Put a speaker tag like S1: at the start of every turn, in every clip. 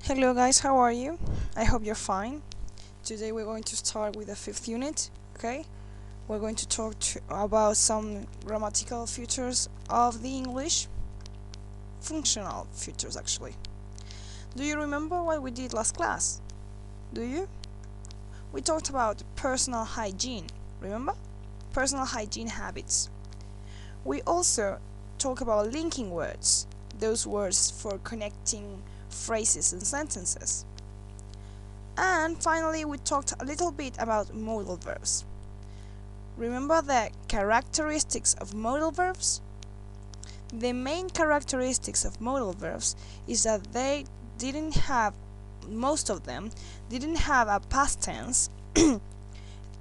S1: Hello guys, how are you? I hope you're fine. Today we're going to start with the 5th unit, okay? We're going to talk about some grammatical features of the English. Functional features, actually. Do you remember what we did last class? Do you? We talked about personal hygiene, remember? Personal hygiene habits. We also talk about linking words, those words for connecting phrases and sentences. And finally, we talked a little bit about modal verbs. Remember the characteristics of modal verbs? The main characteristics of modal verbs is that they didn't have, most of them, didn't have a past tense,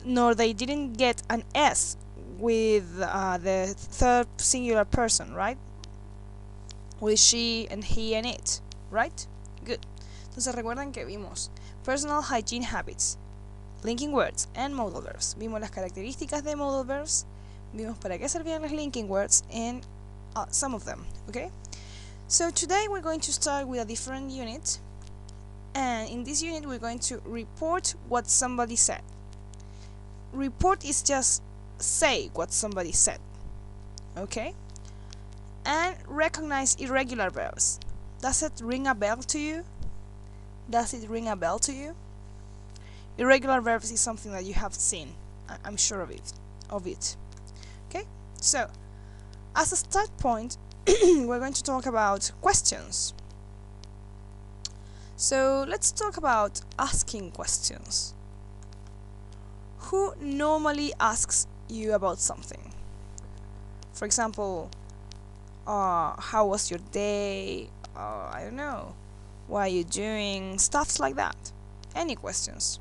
S1: nor they didn't get an S with the third singular person, right? With she and he and it, right? Good. Entonces recuerdan que vimos personal hygiene habits, linking words, and modal verbs. Vimos las características de modal verbs, vimos para qué servían los linking words, and some of them, okay? So today we're going to start with a different unit, and in this unit we're going to report what somebody said. Report is just say what somebody said, okay? And recognize irregular verbs. Does it ring a bell to you? Does it ring a bell to you? Irregular verbs is something that you have seen. I'm sure of it. Okay? So, as a start point, we're going to talk about questions. So, let's talk about asking questions. Who normally asks you about something? For example, how was your day? I don't know. What are you doing? Stuffs like that. Any questions.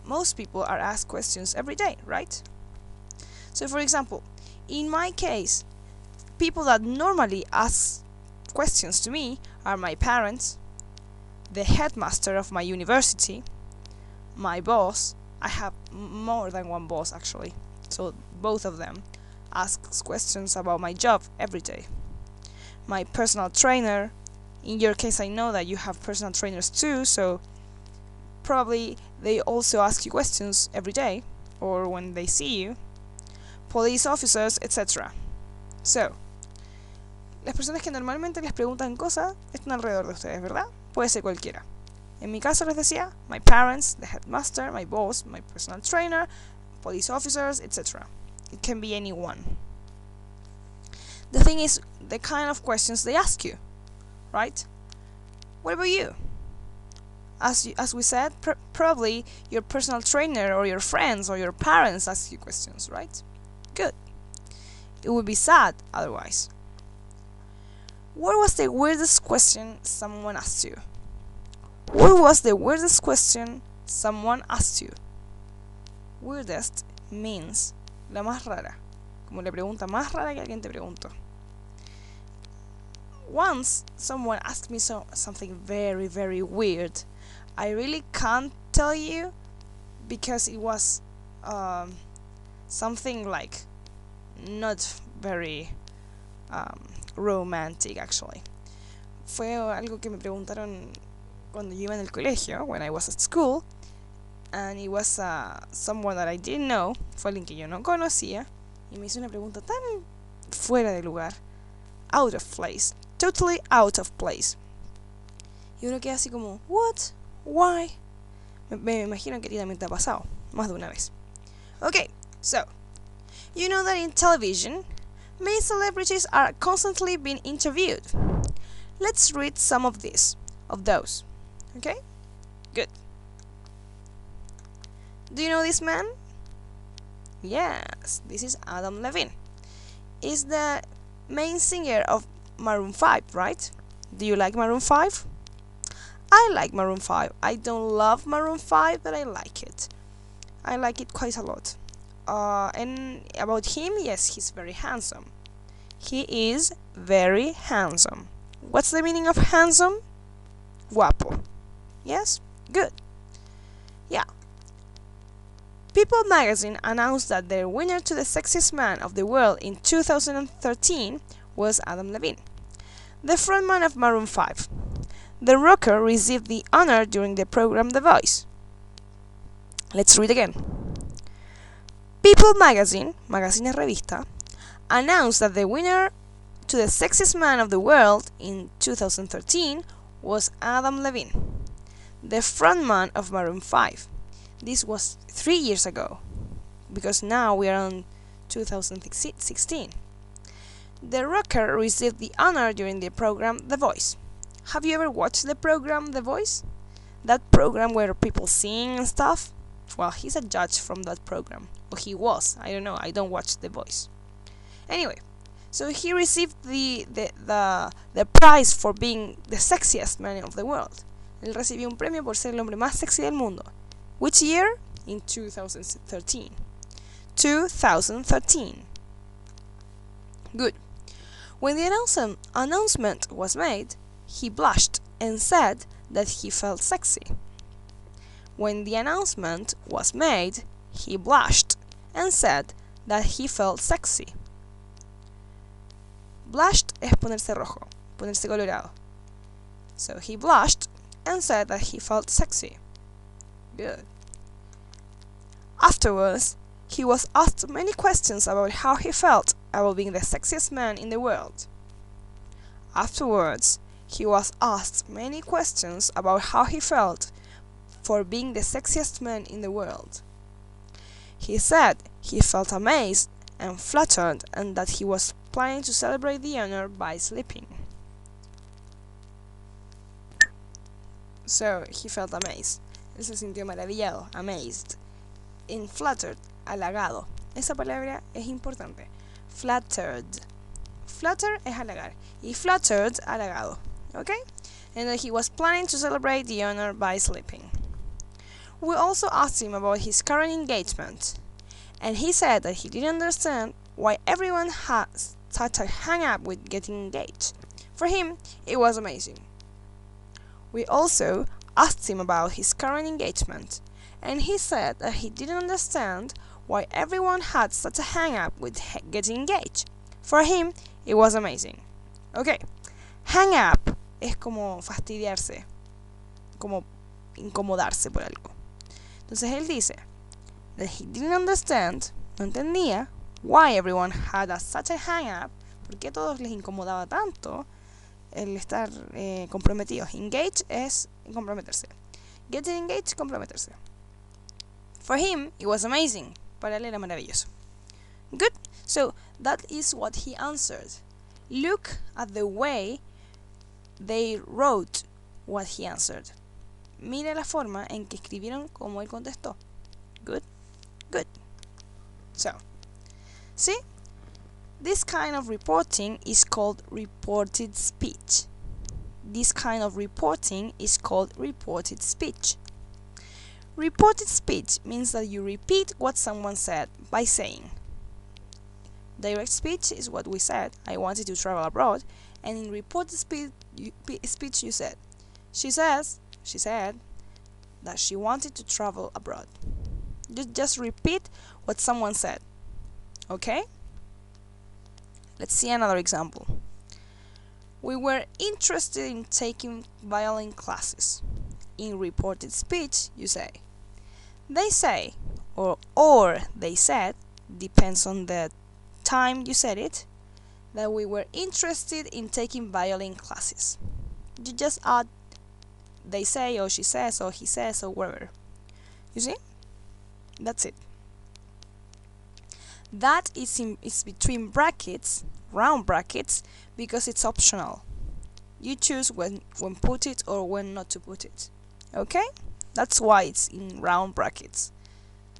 S1: Most people are asked questions every day, right? So for example, in my case, people that normally ask questions to me are my parents, the headmaster of my university, my boss. I have more than one boss actually, so both of them asks questions about my job every day. My personal trainer. In your case, I know that you have personal trainers too, so probably they also ask you questions every day or when they see you. Police officers, etc. So, las personas que normalmente les preguntan cosas están alrededor de ustedes, ¿verdad? Puede ser cualquiera. En mi caso les decía, my parents, the headmaster, my boss, my personal trainer, police officers, etc. It can be anyone. The thing is, the kind of questions they ask you, right? What about you? As we said, probably your personal trainer or your friends or your parents ask you questions, right? Good. It would be sad otherwise. What was the weirdest question someone asked you? What was the weirdest question someone asked you? Weirdest means la más rara, como la pregunta más rara que alguien te preguntó. Once someone asked me something very, very weird. I really can't tell you because it was something like not very romantic actually. Fue algo que me preguntaron cuando yo iba en el colegio, when I was at school, and it was someone that I didn't know, fue alguien que yo no conocía, y me hizo una pregunta tan fuera de lugar, out of place, totally out of place. Y uno queda así como, what? Why? Me imagino que a ti también te ha pasado, más de una vez. Okay, so, you know that in television, many celebrities are constantly being interviewed. Let's read some of those. Okay? Good. Do you know this man? Yes, this is Adam Levine. He's the main singer of Maroon 5, right? Do you like Maroon 5? I like Maroon 5. I don't love Maroon 5, but I like it. I like it quite a lot. And about him, yes, he's very handsome. He is very handsome. What's the meaning of handsome? Guapo. Yes? Good. Yeah. People magazine announced that their winner to the sexiest man of the world in 2013 was Adam Levine, the frontman of Maroon 5. The rocker received the honor during the program The Voice. Let's read again. People magazine, Magazine Revista, announced that the winner to the Sexiest Man of the World in 2013 was Adam Levine, the frontman of Maroon 5. This was 3 years ago, because now we are on 2016. The rocker received the honor during the program The Voice. Have you ever watched the program The Voice? That program where people sing and stuff? Well, he's a judge from that program. Or he was. I don't know. I don't watch The Voice. Anyway, so he received the prize for being the sexiest man of the world. Él recibió un premio por ser el hombre más sexy del mundo. Which year? In 2013. 2013. Good. When the announcement was made, he blushed and said that he felt sexy. When the announcement was made, he blushed and said that he felt sexy. Blushed es ponerse rojo, ponerse colorado. So he blushed and said that he felt sexy. Good. Afterwards, he was asked many questions about how he felt about being the sexiest man in the world. Afterwards, he was asked many questions about how he felt for being the sexiest man in the world. He said he felt amazed and flattered and that he was planning to celebrate the honor by sleeping. So, he felt amazed. Él se sintió maravillado, amazed. And flattered, halagado. Esa palabra es importante. Flattered. Flatter es halagar. Y flattered, halagado. Okay? And that he was planning to celebrate the honor by sleeping. We also asked him about his current engagement. And he said that he didn't understand why everyone has such a hang-up with getting engaged. For him, it was amazing. We also asked him about his current engagement, and he said that he didn't understand why everyone had such a hang-up with getting engaged. For him, it was amazing. Okay, hang-up es como fastidiarse, como incomodarse por algo. Entonces él dice that he didn't understand, no entendía, why everyone had such a hang-up, por qué a todos les incomodaba tanto el estar comprometidos. Engage es comprometerse. Getting engaged, comprometerse. For him, it was amazing. Para él era maravilloso. Good. So, that is what he answered. Look at the way they wrote what he answered. Mira la forma en que escribieron como él contestó. Good. Good. So, see? This kind of reporting is called reported speech. This kind of reporting is called reported speech. Reported speech means that you repeat what someone said by saying. Direct speech is what we said, I wanted to travel abroad, and in reported speech you said, she said that she wanted to travel abroad. You just repeat what someone said. Okay? Let's see another example. We were interested in taking violin classes. In reported speech, you say, they say, or they said, depends on the time you said it, that we were interested in taking violin classes. You just add they say, or she says, or he says, or whatever. You see? That's it. That is between brackets, round brackets, because it's optional. You choose when put it or when not to put it. Okay? That's why it's in round brackets.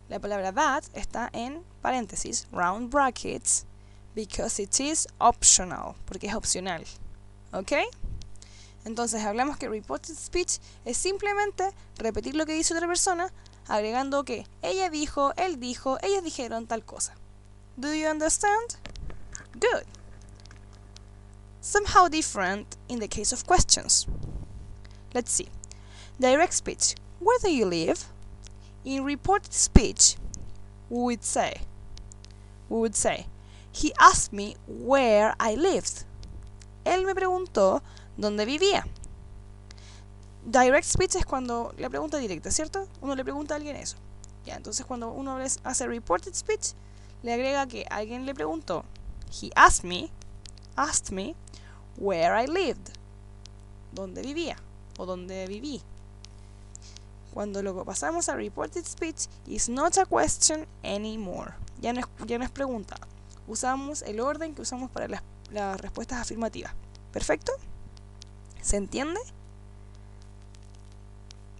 S1: La palabra that está en paréntesis, round brackets, because it is optional, porque es opcional. Okay? Entonces hablamos que reported speech es simplemente repetir lo que dice otra persona, agregando que ella dijo, él dijo, ellos dijeron tal cosa. Do you understand? Good. Somehow different in the case of questions. Let's see. Direct speech. Where do you live? In reported speech, we would say, he asked me where I lived. Él me preguntó dónde vivía. Direct speech es cuando la pregunta directa, ¿cierto? Uno le pregunta a alguien eso. Ya, entonces cuando uno hace reported speech, le agrega que alguien le preguntó. He asked me where I lived. Dónde vivía o dónde viví. Cuando lo pasamos a reported speech, it's not a question anymore. Ya no es pregunta. Usamos el orden que usamos para las respuestas afirmativas. ¿Perfecto? ¿Se entiende?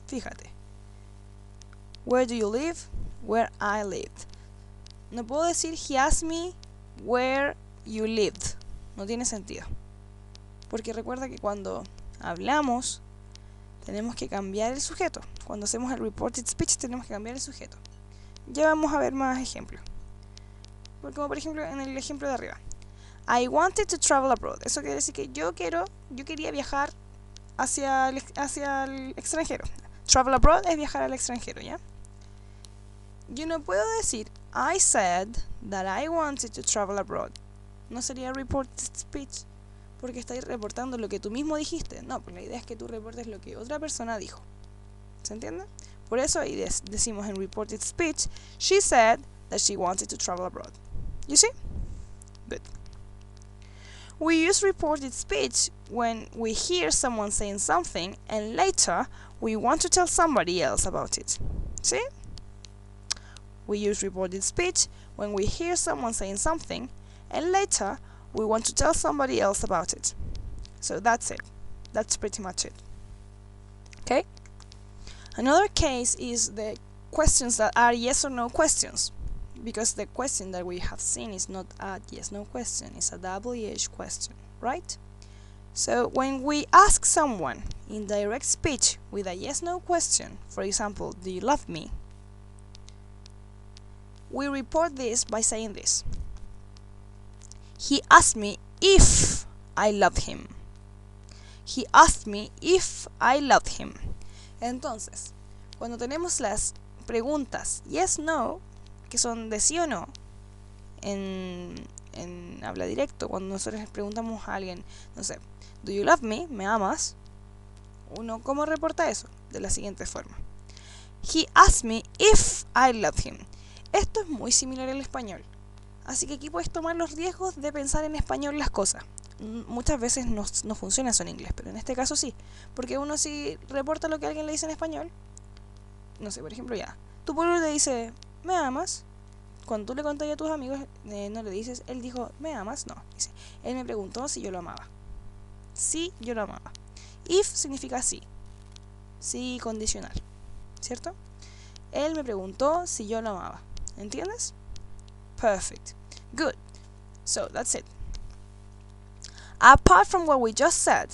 S1: Fíjate. Where do you live? Where I lived. No puedo decir he asked me where you lived. No tiene sentido. Porque recuerda que cuando hablamos tenemos que cambiar el sujeto. Cuando hacemos el reported speech tenemos que cambiar el sujeto. Ya vamos a ver más ejemplos. Como por ejemplo en el ejemplo de arriba. I wanted to travel abroad. Eso quiere decir que yo quería viajar hacia el extranjero. Travel abroad es viajar al extranjero, ¿ya? Yo no puedo decir I said that I wanted to travel abroad. No sería reported speech, porque estáis reportando lo que tú mismo dijiste. No, pues la idea es que tú reportes lo que otra persona dijo. ¿Se entiende? Por eso ahí decimos en reported speech, she said that she wanted to travel abroad. You see? Good. We use reported speech when we hear someone saying something and later we want to tell somebody else about it. See? We use reported speech when we hear someone saying something and later we want to tell somebody else about it. So that's it. That's pretty much it. Okay? Another case is the questions that are yes or no questions, because the question that we have seen is not a yes-no question, it's a WH question, right? So when we ask someone in direct speech with a yes-no question, for example, do you love me? We report this by saying this. He asked me if I loved him. He asked me if I loved him. Entonces, cuando tenemos las preguntas yes, no, que son de sí o no, en habla directo, cuando nosotros les preguntamos a alguien, no sé, do you love me? ¿Me amas? Uno, ¿cómo reporta eso? De la siguiente forma. He asked me if I love him. Esto es muy similar al español. Así que aquí puedes tomar los riesgos de pensar en español las cosas. Muchas veces no funciona eso en inglés, pero en este caso sí. Porque uno si reporta lo que alguien le dice en español, no sé, por ejemplo ya, tu pueblo le dice, ¿me amas? Cuando tú le contas a tus amigos, no le dices, él dijo, ¿me amas? No, dice, él me preguntó si yo lo amaba. Sí, yo lo amaba. If significa sí. Sí condicional, ¿cierto? Él me preguntó si yo lo amaba. ¿Entiendes? Perfect. Good. So, that's it. Apart from what we just said,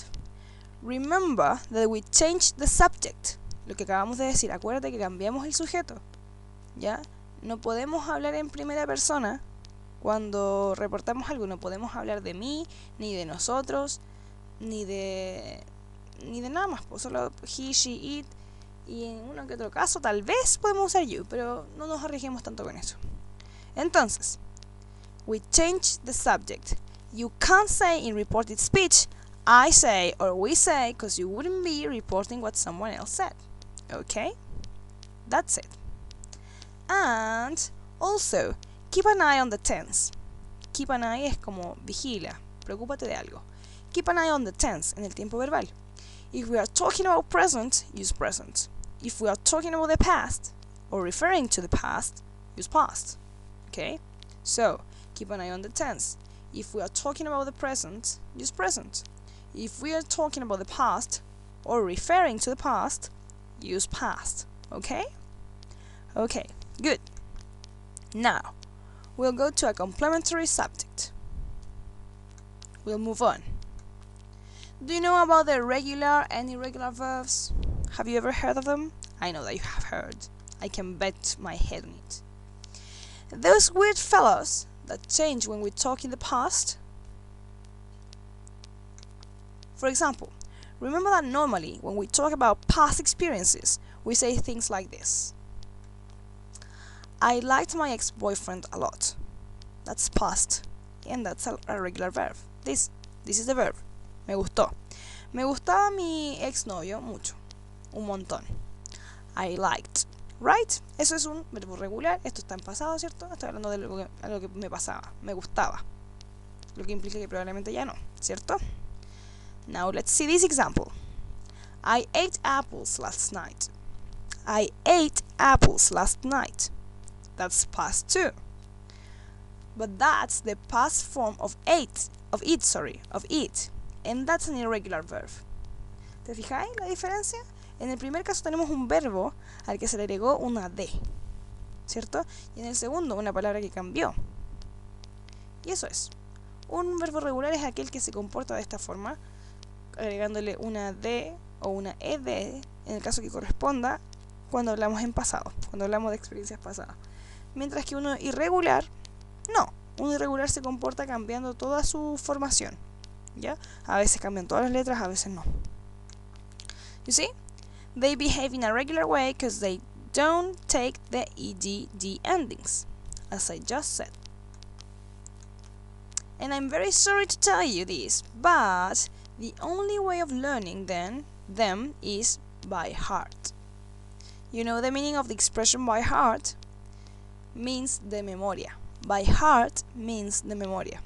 S1: remember that we changed the subject. Lo que acabamos de decir, acuérdate que cambiamos el sujeto. ¿Ya? No podemos hablar en primera persona cuando reportamos algo. No podemos hablar de mí, ni de nosotros, ni de nada más. Pues solo he, she, it. Y en uno que otro caso tal vez podemos usar you, pero no nos arriesguemos tanto con eso. Entonces, we change the subject. You can't say in reported speech, I say or we say, because you wouldn't be reporting what someone else said. Okay? That's it. And also, keep an eye on the tense. Keep an eye es como vigila, preocúpate de algo. Keep an eye on the tense en el tiempo verbal. If we are talking about present, use present. If we are talking about the past or referring to the past, use past. Okay? So, keep an eye on the tense. If we are talking about the present, use present. If we are talking about the past or referring to the past, use past. Okay? Okay, good. Now, we'll go to a complementary subject. We'll move on. Do you know about the regular and irregular verbs? Have you ever heard of them? I know that you have heard. I can bet my head on it. Those weird fellows that change when we talk in the past. For example, remember that normally when we talk about past experiences, we say things like this. I liked my ex-boyfriend a lot. That's past, and that's a regular verb. This is the verb. Me gustó. Me gustaba mi exnovio mucho. un montón. I liked. Right? Eso es un verbo regular. Esto está en pasado, ¿cierto? Estoy hablando de algo que me pasaba, me gustaba. Lo que implica que probablemente ya no, ¿cierto? Now let's see this example. I ate apples last night. I ate apples last night. That's past too. But that's the past form of eat. And that's an irregular verb. ¿Te fijáis la diferencia? En el primer caso tenemos un verbo al que se le agregó una D, ¿cierto? Y en el segundo una palabra que cambió. Y eso es. Un verbo regular es aquel que se comporta de esta forma, agregándole una D o una ED en el caso que corresponda cuando hablamos en pasado, cuando hablamos de experiencias pasadas. Mientras que uno irregular, no. Un irregular se comporta cambiando toda su formación, ¿ya? A veces cambian todas las letras, a veces no. You see? They behave in a regular way because they don't take the EDD endings, as I just said. And I'm very sorry to tell you this, but the only way of learning them is by heart. You know the meaning of the expression by heart? Means de memoria. By heart means de memoria.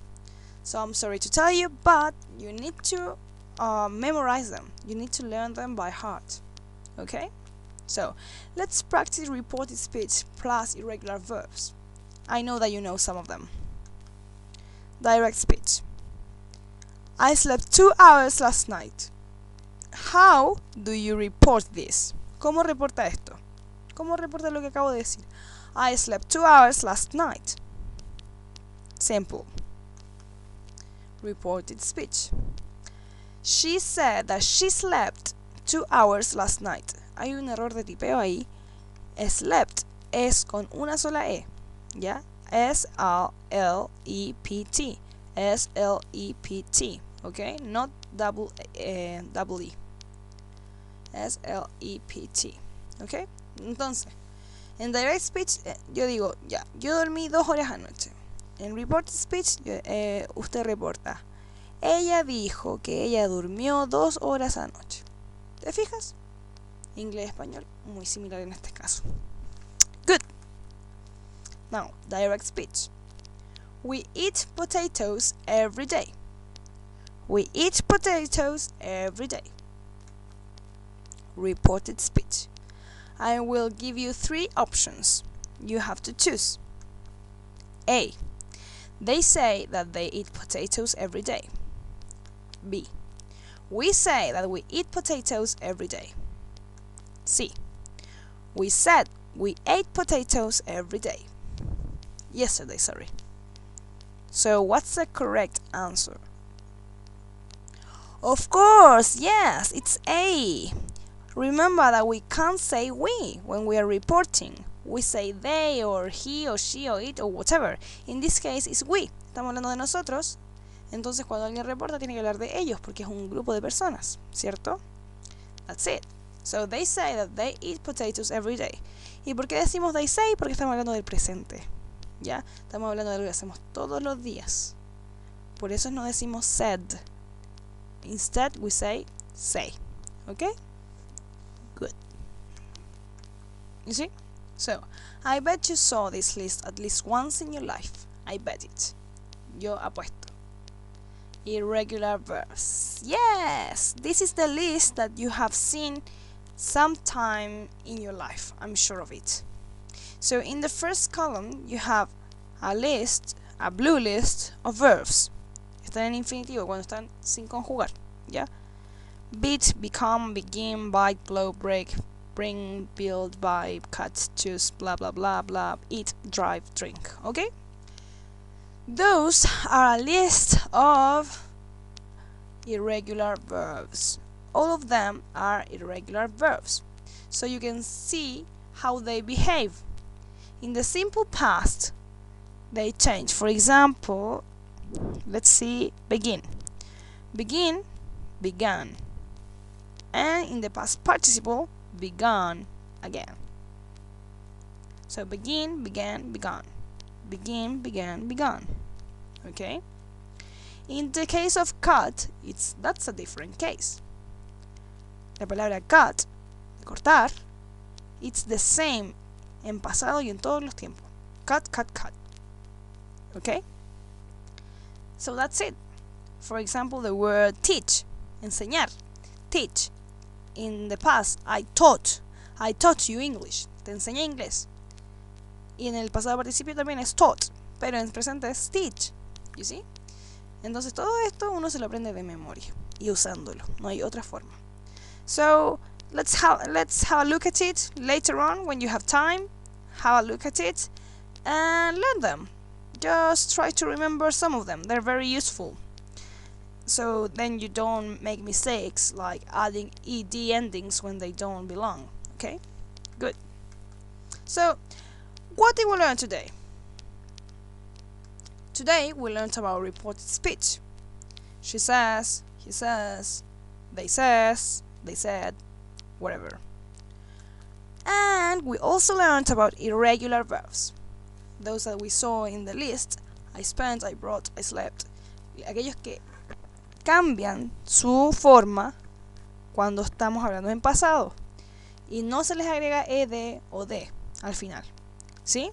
S1: So I'm sorry to tell you, but you need to memorize them. You need to learn them by heart. Okay? So, let's practice reported speech plus irregular verbs. I know that you know some of them. Direct speech. I slept 2 hours last night. How do you report this? ¿Cómo reporta esto? ¿Cómo reporta lo que acabo de decir? I slept 2 hours last night. Simple. Reported speech. She said that she slept 2 hours last night. Hay un error de tipeo ahí. Slept es con una sola E, ¿ya? S-L-E-P-T. S-L-E-P-T. ¿Ok? Not double E. S-L-E-P-T. ¿Ok? Entonces, en direct speech, yo digo, ya, yo dormí 2 horas anoche. En reported speech, usted reporta. Ella dijo que ella durmió 2 horas anoche. ¿Te fijas? Inglés y español, muy similar en este caso. Good. Now, direct speech. We eat potatoes every day. We eat potatoes every day. Reported speech. I will give you 3 options. You have to choose. A. They say that they eat potatoes every day. B. We say that we eat potatoes every day. C. We said we ate potatoes every day. Yesterday, sorry. So what's the correct answer? Of course, yes, it's A. Remember that we can't say we when we are reporting. We say they or he or she or it or whatever. In this case, it's we. Estamos hablando de nosotros. Entonces, cuando alguien reporta, tiene que hablar de ellos porque es un grupo de personas, ¿cierto? That's it. So, they say that they eat potatoes every day. ¿Y por qué decimos they say? Porque estamos hablando del presente, ¿ya? Estamos hablando de lo que hacemos todos los días. Por eso no decimos said. Instead, we say. ¿Ok? Good. You see? So, I bet you saw this list at least once in your life. I bet it. Yo apuesto. Irregular verbs. Yes! This is the list that you have seen sometime in your life. I'm sure of it. So, in the first column, you have a blue list of verbs. Están en infinitivo cuando están sin conjugar, ¿ya? Beat, become, begin, bite, blow, break, bring, build, buy, cut, choose, blah blah blah blah, eat, drive, drink. Okay? Those are a list of irregular verbs. All of them are irregular verbs. So you can see how they behave. In the simple past, they change. For example, let's see begin. Begin, began. And in the past participle, began again. So begin, began, began. Begin, began, began. Okay? In the case of cut, that's a different case. La palabra cut, cortar, it's the same en pasado y en todos los tiempos. Cut, cut, cut. Okay? So that's it. For example, the word teach, enseñar, teach. In the past, I taught you English, te enseñé inglés. Y en el pasado participio también es taught, pero en presente es teach. You see? Entonces todo esto uno se lo aprende de memoria y usándolo, no hay otra forma. So let's have a look at it later on when you have time. Have a look at it and learn them. Just try to remember some of them. They're very useful. So then you don't make mistakes like adding ed endings when they don't belong. Okay? Good. So what did we learn today? Today we learned about reported speech. She says, he says, they said, whatever. And we also learned about irregular verbs. Those that we saw in the list. I spent, I brought, I slept. Aquellos que cambian su forma cuando estamos hablando en pasado y no se les agrega ed o de al final. ¿Sí?